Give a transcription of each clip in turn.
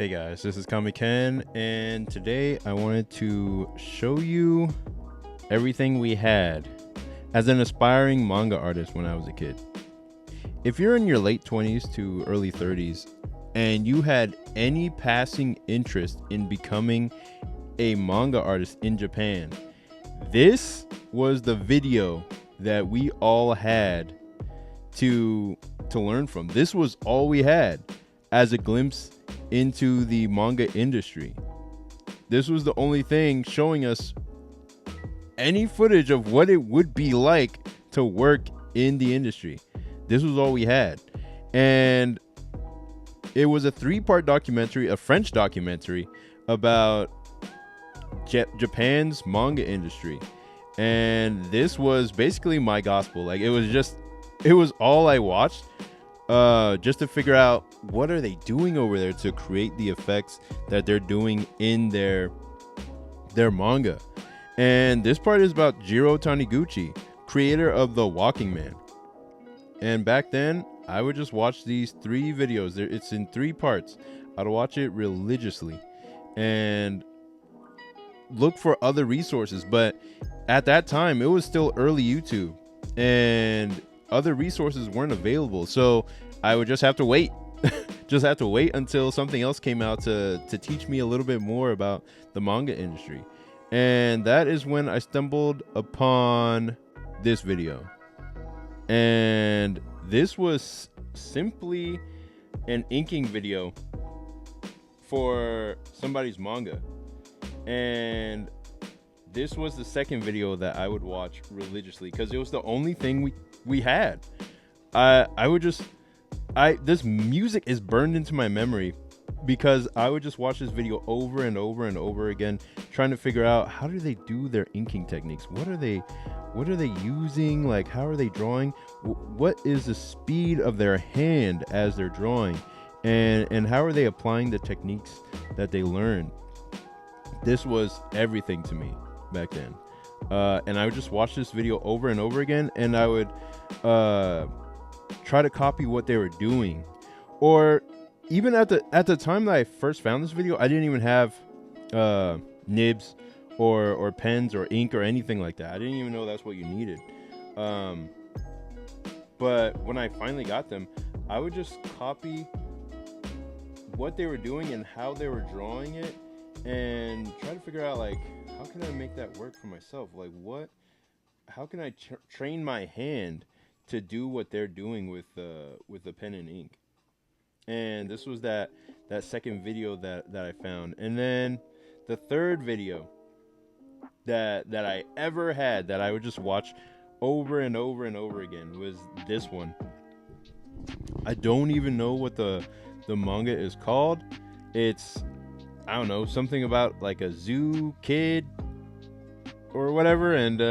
Hey guys, this is Kami Ken, and today I wanted to show you everything we had as an aspiring manga artist when I was a kid. If you're in your late 20s to early 30s and you had any passing interest in becoming a manga artist in Japan, this was the video that we all had to learn from. This was all we had as a glimpse into the manga industry. This was the only thing showing us any footage of what it would be like to work in the industry. This was all we had. And it was a 3-part documentary, a French documentary about Japan's manga industry. And this was basically my gospel. Like, it was all I watched just to figure out what are they doing over there to create the effects that they're doing in their manga. And this part is about Jiro Taniguchi, creator of The Walking Man. And back then, I would just watch these 3 videos. It's in 3 parts. I'd watch it religiously and look for other resources. But at that time, it was still early YouTube, and other resources weren't available. So I would just have to wait. Just have to wait until something else came out to teach me a little bit more about the manga industry. And that is when I stumbled upon this video. And this was simply an inking video for somebody's manga. And this was the second video that I would watch religiously because it was the only thing we had. This music is burned into my memory because I would just watch this video over and over and over again, trying to figure out how do they do their inking techniques? What are they using? Like, how are they drawing? What is the speed of their hand as they're drawing? And how are they applying the techniques that they learned? This was everything to me back then. And I would just watch this video over and over again, and I would try to copy what they were doing. Or even at the time that I first found this video, I didn't even have nibs or pens or ink or anything like that. I didn't even know that's what you needed. But when I finally got them, I would just copy what they were doing and how they were drawing it, and try to figure out, like, how can I make that work for myself? Like, how can I train my hand to do what they're doing with the pen and ink? And this was that second video that I found. And then the third video that I ever had that I would just watch over and over and over again was this one. I don't even know what the manga is called. It's, I don't know, something about like a zoo kid or whatever. And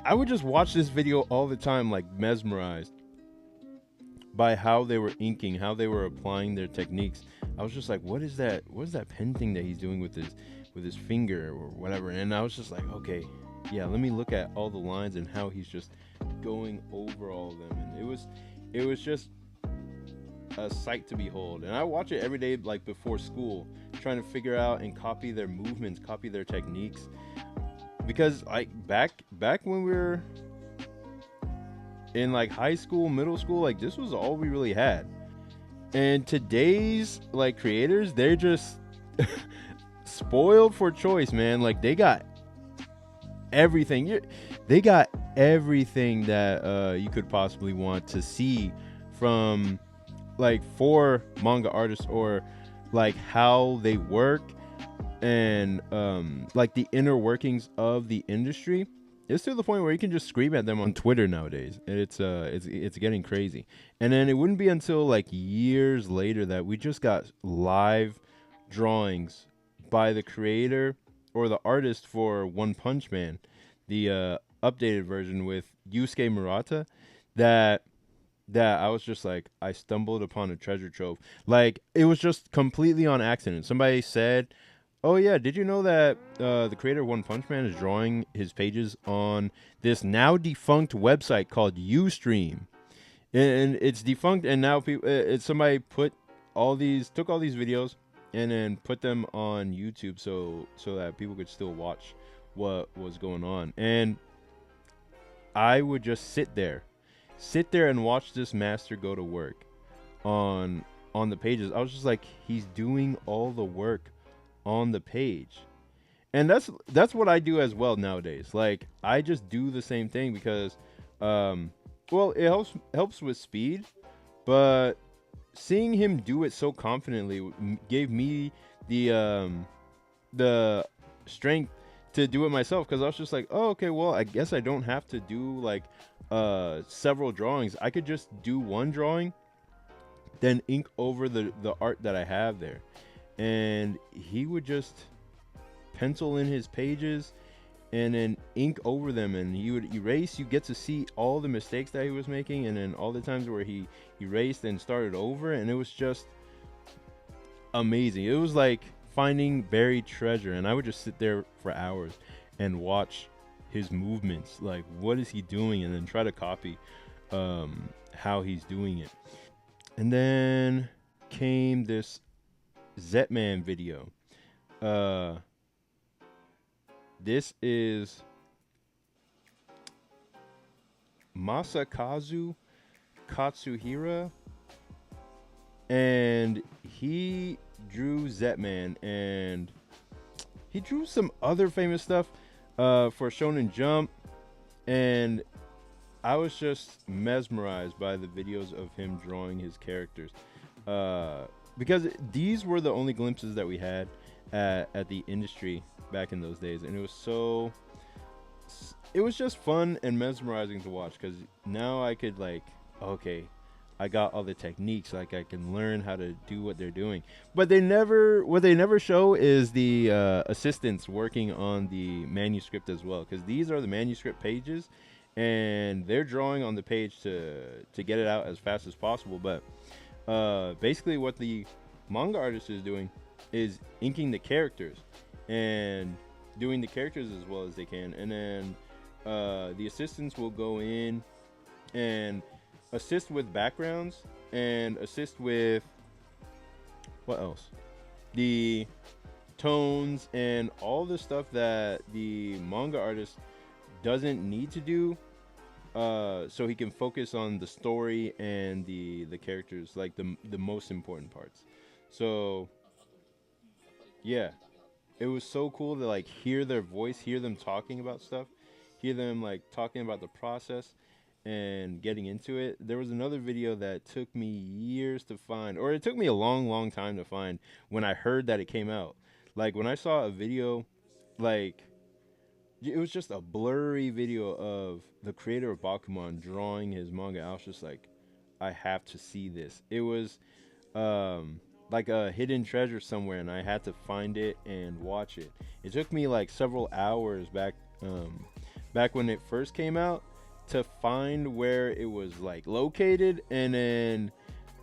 I would just watch this video all the time, like mesmerized by how they were inking, how they were applying their techniques. I was just like, what is that pen thing that he's doing with his finger or whatever? And I was just like, okay, yeah, let me look at all the lines and how he's just going over all of them. And it was just a sight to behold. And I watch it every day, like before school, trying to figure out and copy their movements, copy their techniques. Because like back when we were in like high school, middle school, like this was all we really had. And today's like creators, they're just spoiled for choice, man. Like they got everything. They got everything that you could possibly want to see from, like, for manga artists, or like how they work and like the inner workings of the industry. It's to the point where you can just scream at them on Twitter nowadays. It's getting crazy. And then it wouldn't be until like years later that we just got live drawings by the creator or the artist for One Punch Man, the updated version with Yusuke Murata, that I was just like, I stumbled upon a treasure trove. Like, it was just completely on accident. Somebody said, oh yeah, did you know that the creator of One Punch Man is drawing his pages on this now defunct website called Ustream? And it's defunct, and now people, somebody put took all these videos and then put them on YouTube so that people could still watch what was going on. And I would just sit there and watch this master go to work on the pages. I was just like, he's doing all the work on the page. And that's what I do as well nowadays. Like, I just do the same thing because well, it helps with speed, but seeing him do it so confidently gave me the strength to do it myself, because I was just like, oh, okay, well, I guess I don't have to do like several drawings. I could just do one drawing, then ink over the art that I have there. And he would just pencil in his pages and then ink over them, and he would erase. You get to see all the mistakes that he was making, and then all the times where he erased and started over, and it was just amazing. It was like finding buried treasure, and I would just sit there for hours and watch his movements, like what is he doing, and then try to copy how he's doing it. And then came this Zetman video. This is Masakazu Katsuhira, and he drew Zetman, and he drew some other famous stuff for Shonen Jump, and I was just mesmerized by the videos of him drawing his characters, because these were the only glimpses that we had at the industry back in those days, and it was just fun and mesmerizing to watch, because now I could, like, okay, I got all the techniques, like I can learn how to do what they're doing. But what they never show is the assistants working on the manuscript as well, because these are the manuscript pages, and they're drawing on the page to get it out as fast as possible. But basically what the manga artist is doing is inking the characters and doing the characters as well as they can, and then the assistants will go in and assist with backgrounds and assist with what else, the tones and all the stuff that the manga artist doesn't need to do, so he can focus on the story and the characters, like the most important parts. So yeah, it was so cool to like hear their voice, hear them talking about stuff, hear them like talking about the process and getting into it. There was another video that took me years to find, or it took me a long time to find when I heard that it came out. Like when I saw a video, like it was just a blurry video of the creator of Bakuman drawing his manga. I was just like, I have to see this. It was like a hidden treasure somewhere, and I had to find it and watch it. It took me like several hours back when it first came out to find where it was like located, and then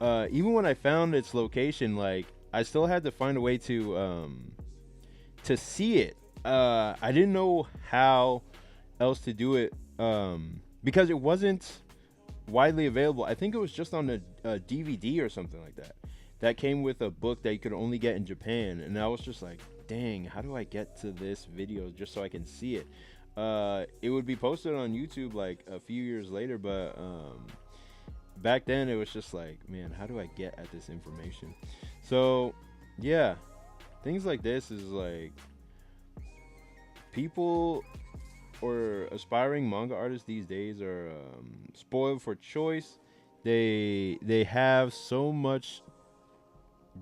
even when I found its location, like I still had to find a way to see it. I didn't know how else to do it, because it wasn't widely available. I think it was just on a DVD or something like that. That came with a book that you could only get in Japan, and I was just like, dang, how do I get to this video just so I can see it? It would be posted on YouTube like a few years later, but back then it was just like, man, how do I get at this information? So yeah, things like this is like, people or aspiring manga artists these days are spoiled for choice. They have so much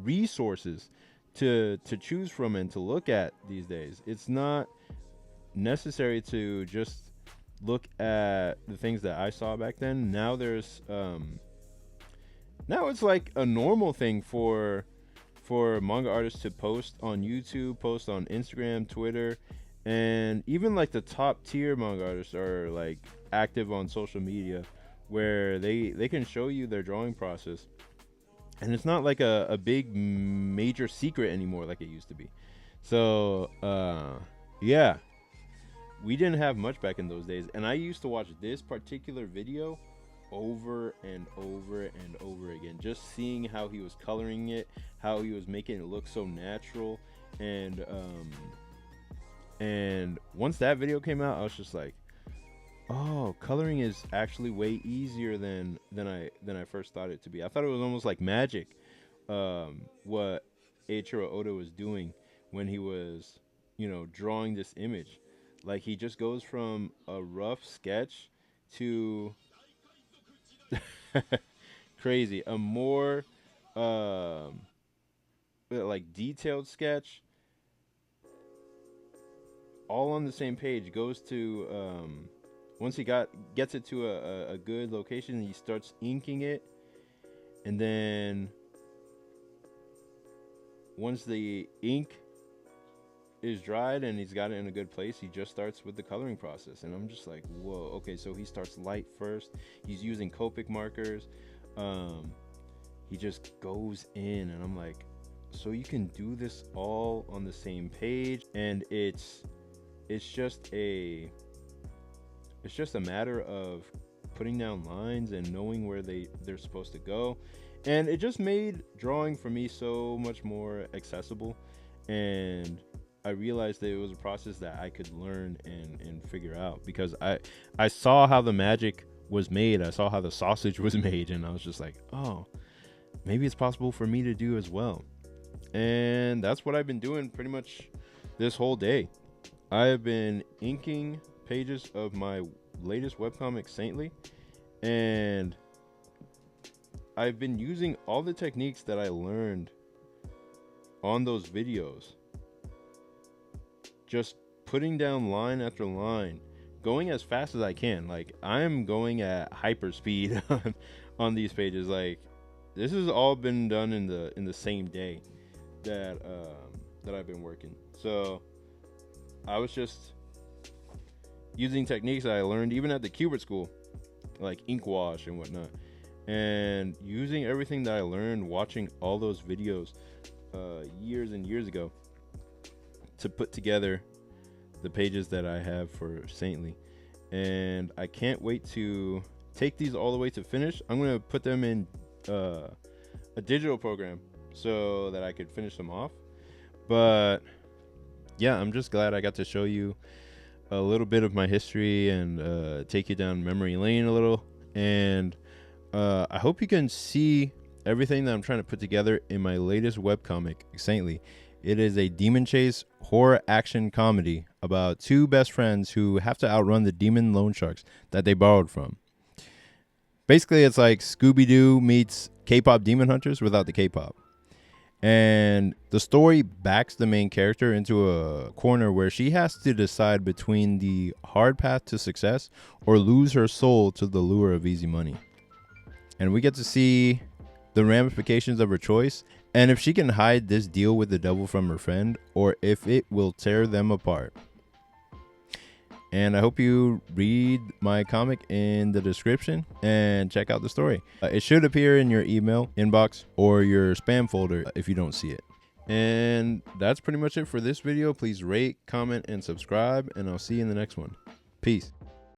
resources to choose from and to look at these days. It's not necessary to just look at the things that I saw back then. Now there's now it's like a normal thing for manga artists to post on YouTube, post on Instagram, Twitter, and even like the top tier manga artists are like active on social media, where they can show you their drawing process, and it's not like a big major secret anymore like it used to be. So yeah, we didn't have much back in those days, and I used to watch this particular video over and over and over again, just seeing how he was coloring it, how he was making it look so natural. And once that video came out, I was just like, oh, coloring is actually way easier than I first thought it to be. I thought it was almost like magic, what Eiichiro Oda was doing when he was, drawing this image. Like, he just goes from a rough sketch to crazy, a more like detailed sketch, all on the same page. Goes to once he gets it to a good location, he starts inking it, and then once the ink is dried and he's got it in a good place, he just starts with the coloring process. And I'm just like, whoa, okay, so he starts light first. He's using Copic markers. He just goes in, and I'm like, so you can do this all on the same page, and it's just a matter of putting down lines and knowing where they're supposed to go. And it just made drawing for me so much more accessible, and I realized that it was a process that I could learn and figure out, because I saw how the magic was made. I saw how the sausage was made, and I was just like, oh, maybe it's possible for me to do as well. And that's what I've been doing pretty much this whole day. I have been inking pages of my latest webcomic, Saintly, and I've been using all the techniques that I learned on those videos, just putting down line after line, going as fast as I can. Like, I'm going at hyper speed on these pages. Like, this has all been done in the same day that I've been working. So I was just using techniques that I learned even at the Kubert school, like ink wash and whatnot, and using everything that I learned watching all those videos years and years ago to put together the pages that I have for Saintly. And I can't wait to take these all the way to finish. I'm going to put them in a digital program so that I could finish them off. But yeah, I'm just glad I got to show you a little bit of my history and take you down memory lane a little. And I hope you can see everything that I'm trying to put together in my latest webcomic, Saintly. It is a demon chase horror action comedy about two best friends who have to outrun the demon loan sharks that they borrowed from. Basically, it's like Scooby-Doo meets K-pop Demon Hunters without the K-pop. And the story backs the main character into a corner where she has to decide between the hard path to success or lose her soul to the lure of easy money. And we get to see the ramifications of her choice, and if she can hide this deal with the devil from her friend, or if it will tear them apart. And I hope you read my comic in the description and check out the story. It should appear in your email inbox or your spam folder if you don't see it. And that's pretty much it for this video. Please rate, comment, and subscribe, and I'll see you in the next one. Peace.